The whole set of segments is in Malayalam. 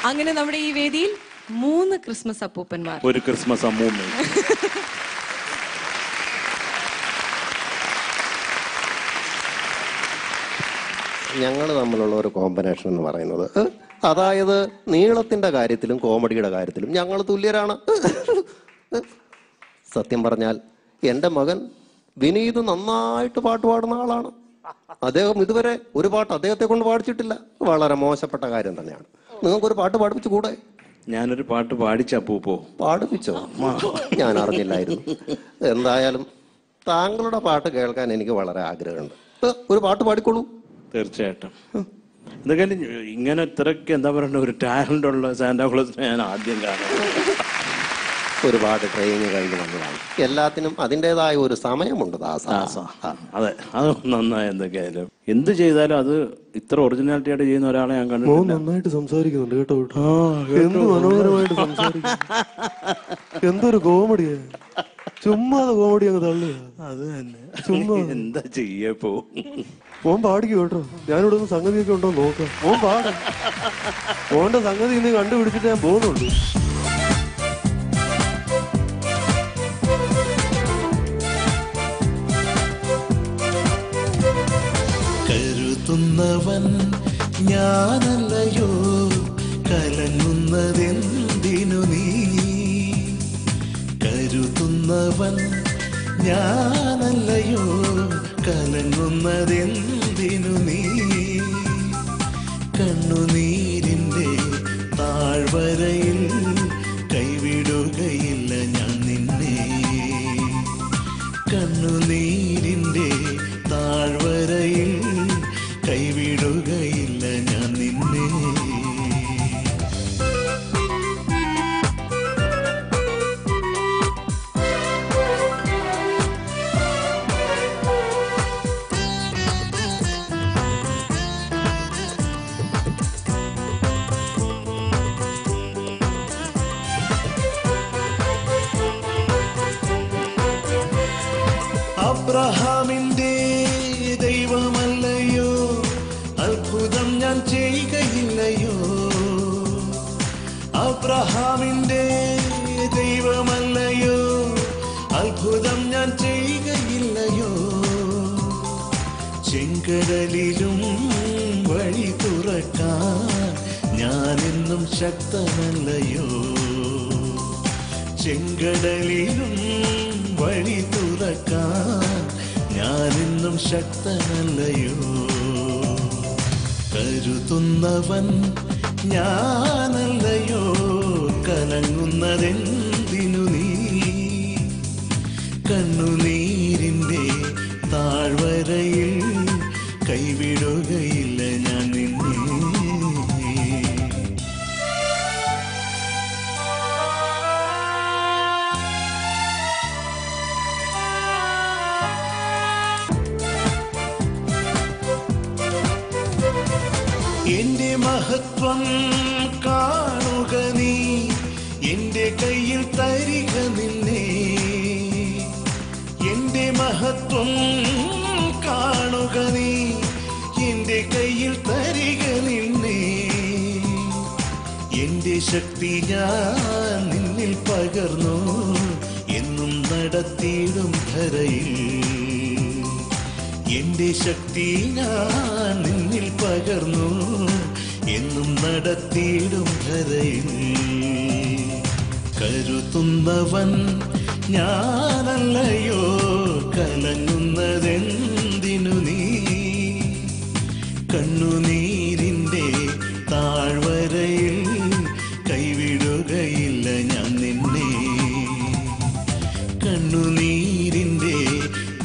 അങ്ങനെ നമ്മുടെ ഈ വേദിയിൽ 3 ക്രിസ്മസ് അപ്പൂപ്പന്മാർ, ഒരു ക്രിസ്മസ് അമ്മൂമ്മ. ഞങ്ങൾ തമ്മിലുള്ള ഒരു കോമ്പിനേഷൻ എന്ന് പറയുന്നത്, അതായത് നീളത്തിന്റെ കാര്യത്തിലും കോമഡിയുടെ കാര്യത്തിലും ഞങ്ങൾ തുല്യരാണ്. സത്യം പറഞ്ഞാൽ എൻ്റെ മകൻ വിനീത് നന്നായിട്ട് പാട്ട് പാടുന്ന ആളാണ്. അദ്ദേഹം ഇതുവരെ ഒരു പാട്ട് അദ്ദേഹത്തെ കൊണ്ട് പാടിച്ചിട്ടില്ല. വളരെ മോശപ്പെട്ട കാര്യം തന്നെയാണ്. നിങ്ങൾക്കൊരു പാട്ട് പാടിപ്പിച്ചു കൂടെ? ഞാനൊരു പാട്ട് പാടിച്ച അപ്പൂപ്പോ. പാടിപ്പിച്ചോ? ഞാൻ അറിഞ്ഞില്ലായിരുന്നു. എന്തായാലും താങ്കളുടെ പാട്ട് കേൾക്കാൻ എനിക്ക് വളരെ ആഗ്രഹമുണ്ട്. ഒരു പാട്ട് പാടിക്കോളൂ. തീർച്ചയായിട്ടും. എന്തൊക്കെയാലും ഇങ്ങനെ ഇത്രയ്ക്ക് എന്താ പറയണ്ട ഒരു ടാലന്റ് ഉള്ള സാന്റാക്ലോസിനെ ഞാൻ ആദ്യം കാണാം. ഒരുപാട് ട്രെയിനിങ് കഴിഞ്ഞ് വന്നതാണ്. എല്ലാത്തിനും അതിൻ്റെതായ ഒരു സമയമുണ്ട്. അതെ, അത് നന്നായി. എന്തൊക്കെയായാലും എന്ത് ചെയ്താലും അത് ഇത്ര ഒറിജിനാലിറ്റി ആയിട്ട് ചെയ്യുന്ന ഒരാളെ ഞാൻ കണ്ടിട്ടില്ല. നന്നായിട്ട് സംസാരിക്കുന്നുണ്ട് കേട്ടോ. എന്ത് മനോഹരമായിട്ട് സംസാരിക്കും. എന്തൊരു കോമഡിയാ. ചുമ്മാ കോമഡി അങ്ങ് തള്ളുക. അത് തന്നെ. ചുമ്മാ എന്താ ചെയ്യപ്പോ? ഓൻ പാടിക്കും കേട്ടോ. ഞാനിവിടെ ഒന്ന് സംഗതിയൊക്കെ ഉണ്ടോ നോക്കാം. ഓൻ പാടും. ഓന്റെ സംഗതി ഇന്ന് കണ്ടുപിടിച്ചിട്ട് ഞാൻ പോകുന്നുള്ളൂ. കരുതുന്നവൻ ഞാനല്ലയോ, കലങ്ങുന്നതെന്തിനു നീ? കരുതുന്നവൻ ഞാനല്ലയോ, കലങ്ങുന്നതെന്തിനു നീ? കണ്ണുനീരിൻ്റെ താഴ്വരയിൽ കൈവിടുകയില്ല ഞാൻ നിന്നെ. കണ്ണുനീരിൻ്റെ താഴ്വരയിൽ കൈവിടുകയില്ല ഞാൻ നിന്നെ. അബ്രഹാമിന്റെ ദൈവമല്ലയോ, അത്ഭുതം ഞാൻ ചെയ്യുകയില്ലയോ? അബ്രഹാമിന്റെ ദൈവമല്ലയോ, അത്ഭുതം ഞാൻ ചെയ്യുകയില്ലയോ? ചെങ്കടലിലും വഴി തുറക്കാൻ ഞാനെന്നും ശക്തനല്ലയോ? ചെങ്കടലിലും വഴി തുറക്കാൻ ഞാനിന്നും ശക്തനല്ലയോ? കരുതുന്നവൻ ഞാനല്ലയോ, കലങ്ങുന്നതെന്തിനു നീ? കണ്ണുനീരിൻ്റെ താഴ്വരയിൽ കൈവിടുകയില്ല ഞാൻ നിന്നെ. എന്റെ മഹത്വം കാണുക നീ, എന്റെ കയ്യിൽ തരിക നിന്നെ. എന്റെ മഹത്വം കാണുക നീ, എന്റെ കയ്യിൽ തരിക നിന്നെ. എന്റെ ശക്തി ഞാൻ നിന്നിൽ പകർന്നു, എന്നും നടത്തിയിടും ധരയിൽ. എന്റെ ശക്തി ഞാൻ നിന്നിൽ പകർന്നു, എന്നും നടത്തിയിടും ധരയിൽ. കരുതുന്നവൻ ഞാനല്ലയോ, കലങ്ങുന്നതെന്തിനു നീ? കണ്ണുനീരിൻ്റെ താഴ്വരയിൽ കൈവിടുകയില്ല ഞാൻ നിന്നെ. കണ്ണുനീരിൻ്റെ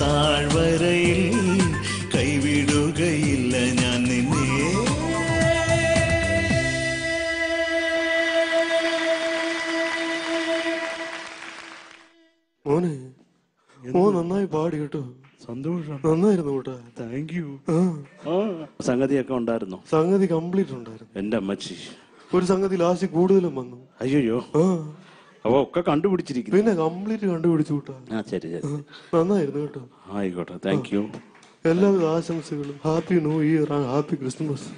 താഴ്വരയിൽ കൈവിടുകയില്ല മോനെ മോൻ നന്നായി പാടി കേട്ടോ. സന്തോഷം. നന്നായിരുന്നു കേട്ടോ. Thank you. ആ സംഗതിയൊക്കെ ഉണ്ടായിരുന്നോ? സംഗതി കംപ്ലീറ്റ് ഉണ്ടായിരുന്നു. എന്റെ അമ്മച്ചി. ഒരു സംഗതി ലാസ്റ്റ് കൂടുതലും വന്നു. അയ്യോ. ആ അപ്പൊ ഒക്കെ കണ്ടുപിടിച്ചിരിക്കുന്നു. പിന്നെ കംപ്ലീറ്റ് കണ്ടുപിടിച്ചു കൂട്ടാ. ആ ശരി ശരി. നന്നായിരുന്നു കേട്ടോ. ആയിക്കോട്ടെ. Thank you. എല്ലാവിധ ആശംസകളും. Happy new year and happy Christmas.